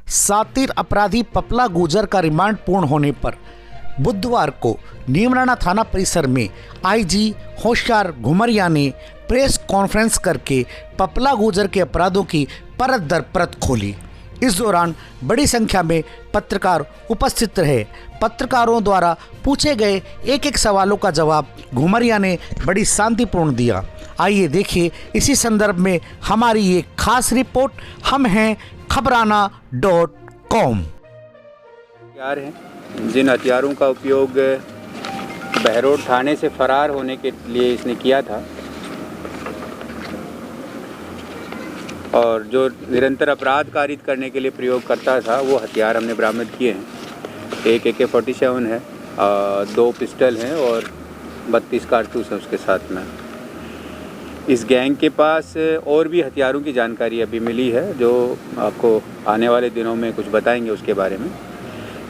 सातिर अपराधी पपला गुर्जर का रिमांड पूर्ण होने पर बुधवार को नीमराना थाना परिसर में आईजी होशियार घुमरिया ने प्रेस कॉन्फ्रेंस करके पपला गुर्जर के अपराधों की परत दर परत खोली। इस दौरान बड़ी संख्या में पत्रकार उपस्थित रहे। पत्रकारों द्वारा पूछे गए एक एक सवालों का जवाब घुमरिया ने बड़ी शांतिपूर्ण दिया। आइए देखिए इसी संदर्भ में हमारी ये खास रिपोर्ट। हम हैं खबराना.com। हथियार हैं जिन हथियारों का उपयोग बहरोड थाने से फरार होने के लिए इसने किया था और जो निरंतर अपराध कारित करने के लिए प्रयोग करता था, वो हथियार हमने बरामद किए हैं। एक AK-47 है, 2 पिस्टल हैं और 32 कारतूस हैं उसके साथ में। इस गैंग के पास और भी हथियारों की जानकारी अभी मिली है, जो आपको आने वाले दिनों में कुछ बताएंगे उसके बारे में।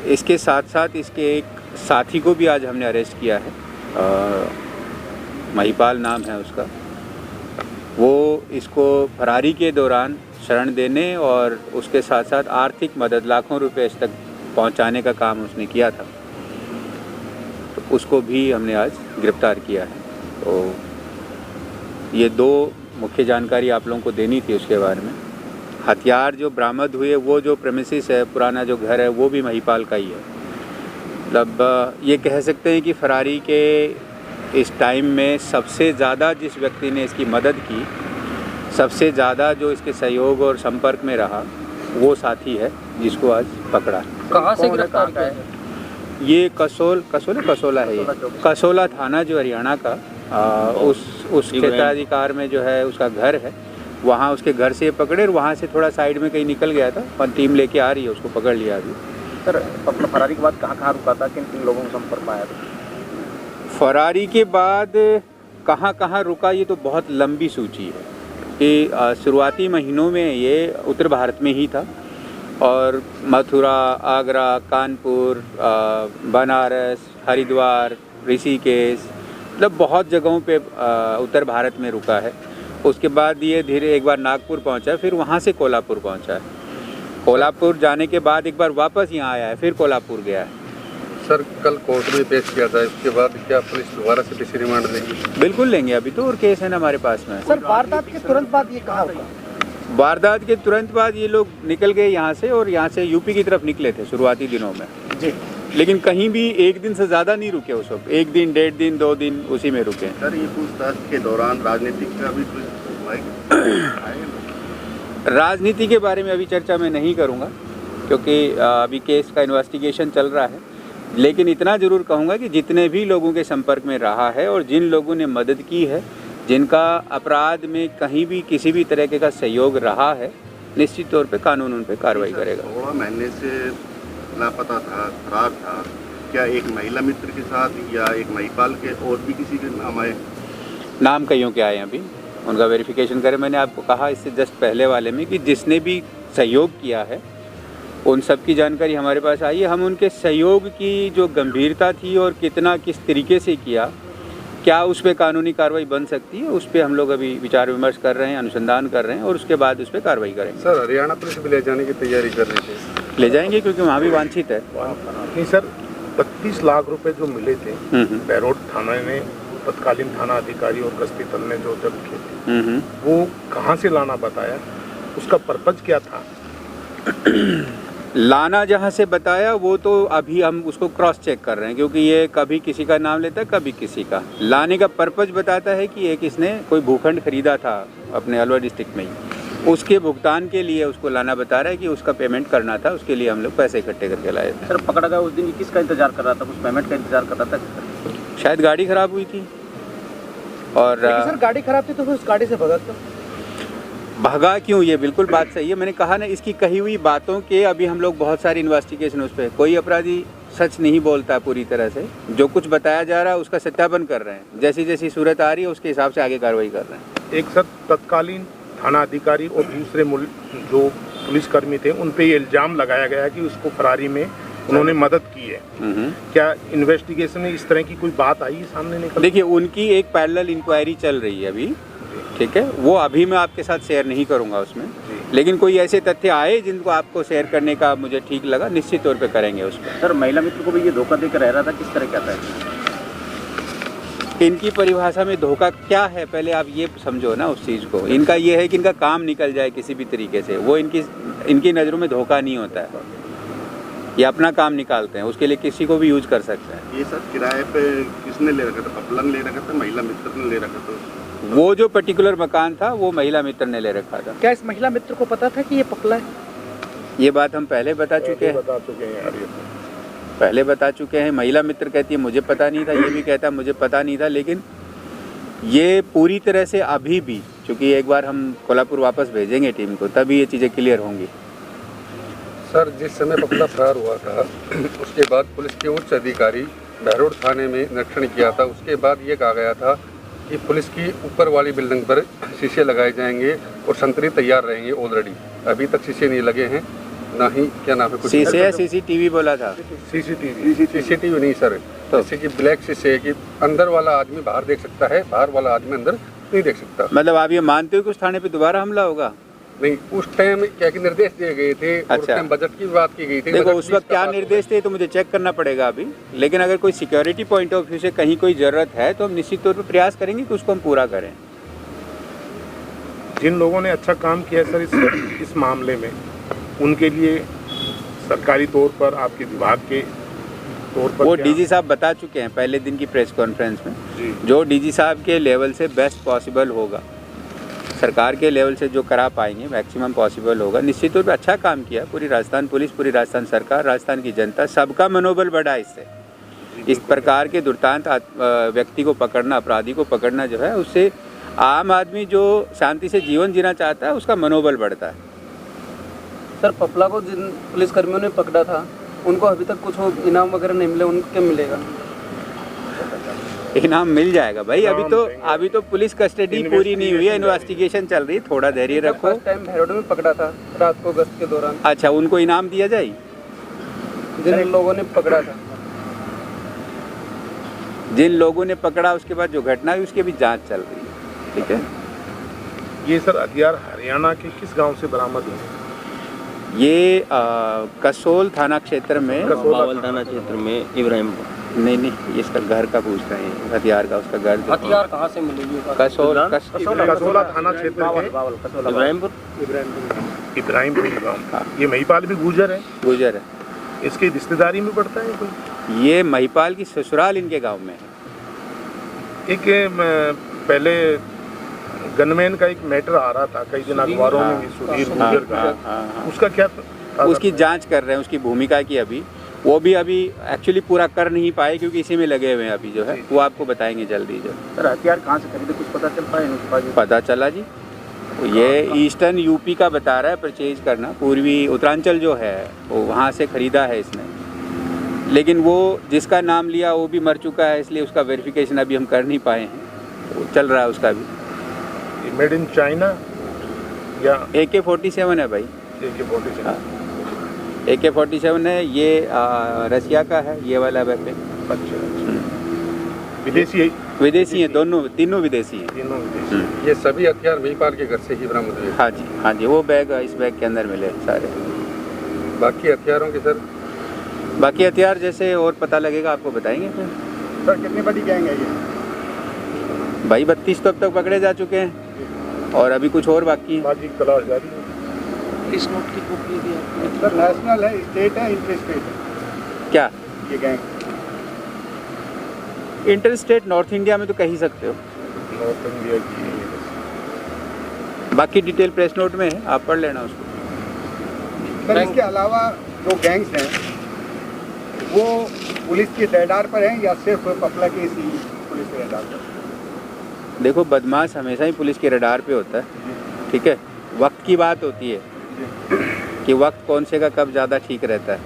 इसके साथ साथ इसके एक साथी को भी आज हमने अरेस्ट किया है, महिपाल नाम है उसका। वो इसको फरारी के दौरान शरण देने और उसके साथ साथ आर्थिक मदद लाखों रुपए तक पहुंचाने का काम उसने किया था, तो उसको भी हमने आज गिरफ्तार किया है। तो ये 2 मुख्य जानकारी आप लोगों को देनी थी उसके बारे में। हथियार जो बरामद हुए, वो जो प्रेमिसेस है, पुराना जो घर है, वो भी महिपाल का ही है। मतलब ये कह सकते हैं कि फरारी के इस टाइम में सबसे ज़्यादा जिस व्यक्ति ने इसकी मदद की, सबसे ज़्यादा जो इसके सहयोग और संपर्क में रहा, वो साथी है जिसको आज पकड़ा। कहाँ से गिरफ्तार किया है? ये कसोला है। ये कसोला थाना जो हरियाणा का उस क्षेत्राधिकार में जो है उसका घर है, वहाँ उसके घर से पकड़े और वहाँ से थोड़ा साइड में कहीं निकल गया था और टीम लेके आ रही है, उसको पकड़ लिया अभी। सर, अपना फरारी के बाद कहाँ रुका था, किन किन लोगों को संपर्क में आया था? फरारी के बाद कहाँ रुका, ये तो बहुत लंबी सूची है कि शुरुआती महीनों में ये उत्तर भारत में ही था और मथुरा, आगरा, कानपुर, बनारस, हरिद्वार, ऋषिकेश, मतलब बहुत जगहों पे उत्तर भारत में रुका है। उसके बाद ये धीरे एक बार नागपुर पहुंचा, फिर वहाँ से कोल्हापुर पहुंचा है। कोल्हापुर जाने के बाद एक बार वापस यहाँ आया है, फिर कोल्हापुर गया है। सर, कल कोर्ट में पेश किया था, इसके बाद क्या पुलिस दोबारा से किसी रिमांड लेंगी? बिल्कुल लेंगे, अभी तो और केस है ना हमारे पास में। सर, वारदात के तुरंत बाद ये कहाँ रुका? वारदात के तुरंत बाद ये लोग निकल गए यहाँ से और यहाँ से यूपी की तरफ निकले थे शुरुआती दिनों में जी, लेकिन कहीं भी एक दिन से ज़्यादा नहीं रुके उस वक्त। 1 दिन, 1.5 दिन, 2 दिन उसी में रुके। सर, ये पूछताछ के दौरान राजनीतिक का भी कुछ राजनीति के बारे में अभी चर्चा मैं नहीं करूँगा क्योंकि अभी केस का इन्वेस्टिगेशन चल रहा है, लेकिन इतना ज़रूर कहूँगा कि जितने भी लोगों के संपर्क में रहा है और जिन लोगों ने मदद की है, जिनका अपराध में कहीं भी किसी भी तरीके का सहयोग रहा है, निश्चित तौर पे कानून उन पे कार्रवाई करेगा। 16 महीने से लापता था, फरार था, क्या एक महिला मित्र के साथ या एक महिपाल के और भी किसी के नाम आए? नाम कईयों के आए हैं, अभी उनका वेरिफिकेशन करें। मैंने आपको कहा इससे जस्ट पहले वाले में कि जिसने भी सहयोग किया है उन सब की जानकारी हमारे पास आई है। हम उनके सहयोग की जो गंभीरता थी और कितना किस तरीके से किया, क्या उस पर कानूनी कार्रवाई बन सकती है, उस पर हम लोग अभी विचार विमर्श कर रहे हैं, अनुसंधान कर रहे हैं और उसके बाद उस पर कार्रवाई करेंगे। सर, हरियाणा पुलिस भी ले जाने की तैयारी कर रही थी? ले जाएंगे क्योंकि वहाँ भी वांछित है। नहीं सर, 32 लाख रुपए जो मिले थे बहरोड थाना ने, तत्कालीन थाना अधिकारी और गश्ती दल ने जो जब्त किए थे, वो कहाँ से लाना बताया, उसका पर्पज क्या था? लाना जहाँ से बताया वो तो अभी हम उसको क्रॉस चेक कर रहे हैं क्योंकि ये कभी किसी का नाम लेता है, कभी किसी का। लाने का पर्पज बताता है कि एक इसने कोई भूखंड खरीदा था अपने अलवर डिस्ट्रिक्ट में ही, उसके भुगतान के लिए उसको लाना बता रहा है कि उसका पेमेंट करना था, उसके लिए हम लोग पैसे इकट्ठे करके लाए थे। सर, पकड़ा गया उस दिन किसका इंतजार कर रहा था, कुछ पेमेंट का इंतजार कर रहा था? शायद गाड़ी खराब हुई थी और सर गाड़ी खराब थी तो फिर उस गाड़ी से भगा क्यों? भगा क्यों, ये बिल्कुल बात सही है। मैंने कहा ना, इसकी कही हुई बातों के अभी हम लोग बहुत सारी इन्वेस्टिगेशन उस पर, कोई अपराधी सच नहीं बोलता पूरी तरह से। जो कुछ बताया जा रहा है उसका सत्यापन कर रहे हैं, जैसी जैसी सूरत आ रही है उसके हिसाब से आगे कार्रवाई कर रहे हैं। एक सर, तत्कालीन थाना अधिकारी और दूसरे जो पुलिसकर्मी थे उन पे ये इल्जाम लगाया गया कि उसको फरारी में उन्होंने मदद की है। क्या इन्वेस्टिगेशन में इस तरह की कोई बात आई सामने निकल? देखिए, उनकी एक पैरेलल इंक्वायरी चल रही है अभी ठीक है, वो अभी मैं आपके साथ शेयर नहीं करूंगा उसमें, लेकिन कोई ऐसे तथ्य आए जिनको आपको शेयर करने का मुझे ठीक लगा, निश्चित तौर पे करेंगे उस पर। सर महिला मित्र को भी ये धोखा देकर रह रहा था, किस तरह क्या था? इनकी परिभाषा में धोखा क्या है पहले आप ये समझो ना उस चीज़ को। इनका ये है कि इनका काम निकल जाए किसी भी तरीके से, वो इनकी नज़रों में धोखा नहीं होता है, ये अपना काम निकालते हैं, उसके लिए किसी को भी यूज कर सकते हैं। ये सर किराए पे किसने ले रखा था? पपला ने ले रखा था, महिला मित्र ने ले रखा था? वो जो पर्टिकुलर मकान था वो महिला मित्र ने ले रखा था। क्या इस महिला मित्र को पता था कि ये पपला है? ये बात हम पहले बता चुके हैं, यार ये तो। पहले बता चुके हैं। महिला मित्र कहती है मुझे पता नहीं था, ये भी कहता है मुझे पता नहीं था, लेकिन ये पूरी तरह से अभी भी, चूँकि एक बार हम कोल्हापुर वापस भेजेंगे टीम को, तभी ये चीज़ें क्लियर होंगी। सर, जिस समय पपला फरार हुआ था उसके बाद पुलिस के उच्च अधिकारी बहरोड थाने में निरीक्षण किया था। उसके बाद ये कहा गया था कि पुलिस की ऊपर वाली बिल्डिंग पर शीशे लगाए जाएंगे और संतरी तैयार रहेंगे ऑलरेडी। अभी तक शीशे नहीं लगे हैं, ना ही क्या नाम है कुछ शीशे या सीसीटीवी बोला था? सीसीटीवी नहीं सर, जैसे कि ब्लैक शीशे कि अंदर वाला आदमी बाहर देख सकता है, बाहर वाला आदमी अंदर नहीं देख सकता। मतलब आप ये मानते हो कि उस थाने पे दोबारा हमला होगा? नहीं, उस टाइम क्या कि निर्देश दिए गए थे। अच्छा। उस टाइम बजट की बात की गई थी। देखो उस वक्त क्या निर्देश थे तो मुझे चेक करना पड़ेगा अभी, लेकिन अगर कोई सिक्योरिटी पॉइंट ऑफ व्यू से कहीं कोई ज़रूरत है तो हम निश्चित तौर पर प्रयास करेंगे कि उसको हम पूरा करें। जिन लोगों ने अच्छा काम किया है सर इस मामले में, उनके लिए सरकारी तौर पर, आपके विभाग के तौर पर वो क्या? डीजी साहब बता चुके हैं पहले दिन की प्रेस कॉन्फ्रेंस में, जी। जो डीजी साहब के लेवल से बेस्ट पॉसिबल होगा, सरकार के लेवल से जो करा पाएंगे मैक्सिमम पॉसिबल होगा। निश्चित तौर पर अच्छा काम किया पूरी राजस्थान पुलिस, पूरी राजस्थान सरकार, राजस्थान की जनता, सबका मनोबल बढ़ा इससे। इस प्रकार के दुर्दांत व्यक्ति को पकड़ना, अपराधी को पकड़ना जो है, उससे आम आदमी जो शांति से जीवन जीना चाहता है उसका मनोबल बढ़ता है। सर, पपला को जिन पुलिसकर्मियों ने पकड़ा था उनको अभी तक कुछ इनाम वगैरह नहीं मिले, उनको मिलेगा? इनाम मिल जाएगा भाई, अभी तो पुलिस कस्टडी पूरी नहीं हुई है, इन्वेस्टिगेशन चल रही है, थोड़ा धैर्य रखो। फर्स्ट टाइम भैरोड में पकड़ा था रात को गश्त के दौरान। अच्छा, उनको इनाम दिया जाए जिन लोगों ने पकड़ा था, जिन लोगों ने पकड़ा, उसके बाद जो घटना हुई उसकी भी जांच चल रही है। ठीक है, ये सर हथियार हरियाणा के किस गांव से बरामद हुए? ये कसोल थाना क्षेत्र में, बावल थाना क्षेत्र में इब्राहिमपुर। नहीं, इसका घर का पूछ रहे हैं, हथियार का, उसका घर। हथियार कहाँ से मिलेगी? कसोला थाना क्षेत्र के इब्राहिमपुर इब्राहिमपुर गाँव। ये महिपाल भी गुजर है? गुजर है। इसकी रिश्तेदारी में पड़ता है कोई? ये महिपाल की ससुराल इनके गांव में है। एक पहले गनमैन का एक मैटर आ रहा था कई दिन अखबारों में भी, सुधीर गुजर का, उसका क्या था? उसकी जांच कर रहे हैं, उसकी भूमिका की अभी वो भी अभी एक्चुअली पूरा कर नहीं पाए क्योंकि इसी में लगे हुए हैं अभी जो है, वो आपको बताएंगे जल्दी। जो सर हथियार कहाँ से खरीदे, कुछ पता चल पाया? पता चला जी, ये ईस्टर्न यूपी का बता रहा है परचेज करना, पूर्वी उत्तरांचल जो है वो वहाँ से ख़रीदा है इसने, लेकिन वो जिसका नाम लिया वो भी मर चुका है, इसलिए उसका वेरिफिकेशन अभी हम कर नहीं पाए हैं, वो चल रहा है उसका भी। मेड इन चाइना या AK-47 है भाई? AK-47। AK-47 है ये, रसिया का है ये वाला वेपन। अच्छा, विदेशी है? विदेशी हैं दोनों, तीनों विदेशी हैं। तीनों विदेशी। ये सभी हथियार महिपाल के घर से ही बरामद हुए। हाँ जी, वो बैग, इस बैग के अंदर मिले सारे। बाकी हथियारों के सर, बाकी हथियार जैसे और पता लगेगा आपको बताएंगे फिर। सर कितनी बड़ी गैंग है ये? भाई 32 तो अब तक पकड़े जा चुके हैं और अभी कुछ और बाकी है। बाकी तलाश जारी है। इस नोट की कॉपी भी आपको? सर नेशनल है, स्टेट है, इंटर स्टेट है क्या ये gang? Inter state north India में तो कह ही सकते हो, नॉर्थ इंडिया की। बाकी डिटेल प्रेस नोट में है, आप पढ़ लेना उसको। सर इसके अलावा जो गैंग्स हैं वो पुलिस के रडार पर हैं या सिर्फ पपला के इसी पुलिस के रडार पर? देखो बदमाश हमेशा ही पुलिस के रडार पे होता है, ठीक है, वक्त की बात होती है कि वक्त कौन से का कब ज़्यादा ठीक रहता है,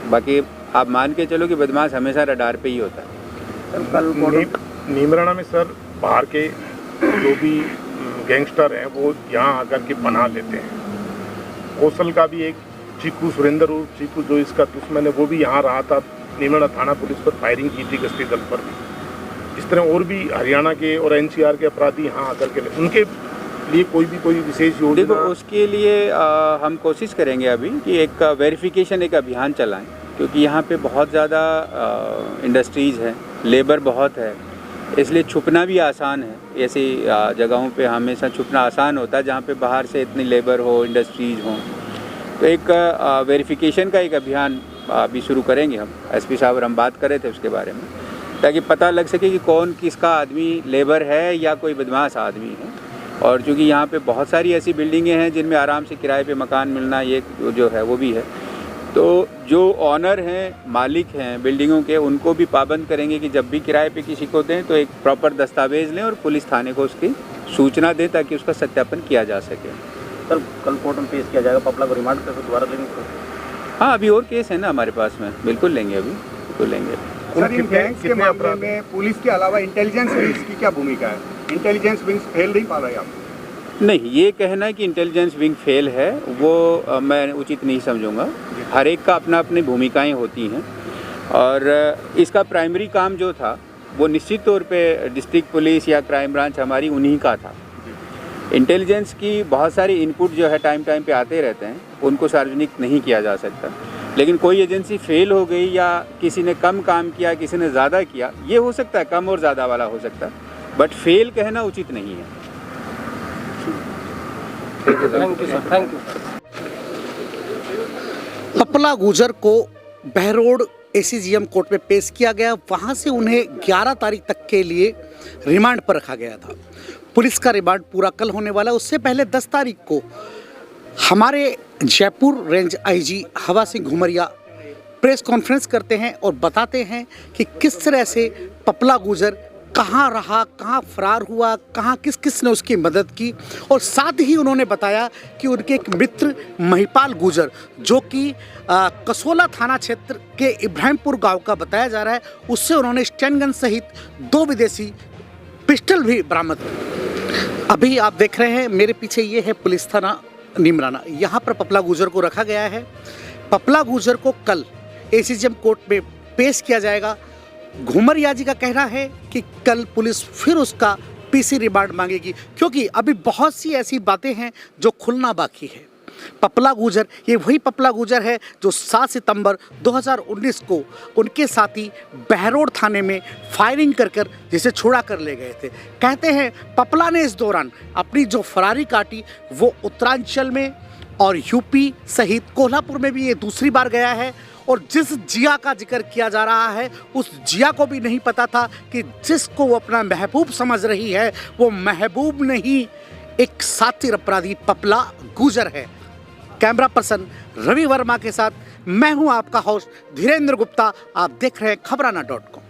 बाकी आप मान के चलो कि बदमाश हमेशा रडार पे ही होता है। नीमराना में सर बाहर के जो भी गैंगस्टर हैं वो यहाँ आकर के पनाह लेते हैं। कौशल का भी एक चीकू, सुरेंद्र उर्फ चीकू जो इसका दुश्मन है, वो भी यहाँ रहा था, नीमराना थाना पुलिस पर फायरिंग की थी गश्ती दल पर भी। इस तरह और भी हरियाणा के और एनसीआर के अपराधी यहाँ आकर के उनके लिए कोई विशेष देखो योजना? उसके लिए हम कोशिश करेंगे अभी कि एक वेरिफिकेशन एक अभियान चलाएं, क्योंकि यहाँ पे बहुत ज़्यादा इंडस्ट्रीज़ हैं, लेबर बहुत है, इसलिए छुपना भी आसान है। ऐसी जगहों पे हमेशा छुपना आसान होता है जहाँ पे बाहर से इतनी लेबर हो, इंडस्ट्रीज़ हों। तो एक वेरिफिकेशन का एक अभियान अभी शुरू करेंगे हम। एसपी साहब और हम बात कर रहे थे उसके बारे में, ताकि पता लग सके कि कौन किसका आदमी लेबर है या कोई बदमाश आदमी है। और चूँकि यहाँ पे बहुत सारी ऐसी बिल्डिंगें हैं जिनमें आराम से किराए पे मकान मिलना ये जो है वो भी है, तो जो ऑनर हैं, मालिक हैं बिल्डिंगों के, उनको भी पाबंद करेंगे कि जब भी किराए पे किसी को दें तो एक प्रॉपर दस्तावेज़ लें और पुलिस थाने को उसकी सूचना दें ताकि उसका सत्यापन किया जा सके। सर कल कोर्ट में पेश किया जाएगा, पपला को रिमांड करके दोबारा लेंगे? हाँ, अभी और केस है ना हमारे पास में, बिल्कुल लेंगे, अभी बिल्कुल लेंगे। सर, इन गैंग्स के मामले में पुलिस के अलावा इंटेलिजेंस विंग्स की क्या भूमिका है? इंटेलिजेंस विंग्स फेल नहीं पा रहे आप? नहीं, ये कहना है कि इंटेलिजेंस विंग फेल है वो मैं उचित नहीं समझूंगा। हर एक का अपना अपनी भूमिकाएं होती हैं और इसका प्राइमरी काम जो था वो निश्चित तौर पे डिस्ट्रिक्ट पुलिस या क्राइम ब्रांच हमारी उन्हीं का था। इंटेलिजेंस की बहुत सारी इनपुट जो है टाइम पे आते रहते हैं, उनको सार्वजनिक नहीं किया जा सकता। लेकिन कोई एजेंसी फेल हो गई या किसी ने कम काम किया, किसी ने ज़्यादा किया, ये हो सकता है, कम और ज़्यादा वाला हो सकता है, बट फेल कहना उचित नहीं है। Thank you sir, thank you. Papla गुजर को बहरोड एसीजीएम कोर्ट में पेश किया गया। वहां से उन्हें 11 तारीख तक के लिए रिमांड पर रखा गया था। पुलिस का रिमांड पूरा कल होने वाला है। उससे पहले 10 तारीख को हमारे जयपुर रेंज आईजी हवा सिंह घुमरिया प्रेस कॉन्फ्रेंस करते हैं और बताते हैं कि किस तरह से पपला गुजर कहाँ रहा, कहाँ फरार हुआ, कहाँ किस किस ने उसकी मदद की। और साथ ही उन्होंने बताया कि उनके एक मित्र महिपाल गुजर, जो कि कसोला थाना क्षेत्र के इब्राहिमपुर गांव का बताया जा रहा है, उससे उन्होंने स्टैंड गन सहित 2 विदेशी पिस्टल भी बरामद की। अभी आप देख रहे हैं मेरे पीछे, ये है पुलिस थाना नीमराना। यहाँ पर पपला गुजर को रखा गया है। पपला गुजर को कल एसीजीएम कोर्ट में पेश किया जाएगा। घुमरिया जी का कहना है कि कल पुलिस फिर उसका पीसी रिमांड मांगेगी, क्योंकि अभी बहुत सी ऐसी बातें हैं जो खुलना बाकी है। पपला गुजर ये वही पपला गुजर है जो 7 सितंबर 2019 को उनके साथी बहरोड थाने में फायरिंग कर जिसे छुड़ा कर ले गए थे। कहते हैं पपला ने इस दौरान अपनी जो फरारी काटी वो उत्तरांचल में और यूपी सहित कोल्हापुर में भी ये दूसरी बार गया है। और जिस जिया का जिक्र किया जा रहा है, उस जिया को भी नहीं पता था कि जिसको वो अपना महबूब समझ रही है वो महबूब नहीं, एक साथी अपराधी पपला गुजर है। कैमरा पर्सन रवि वर्मा के साथ मैं हूं आपका होस्ट धीरेन्द्र गुप्ता। आप देख रहे हैं खबराना.com।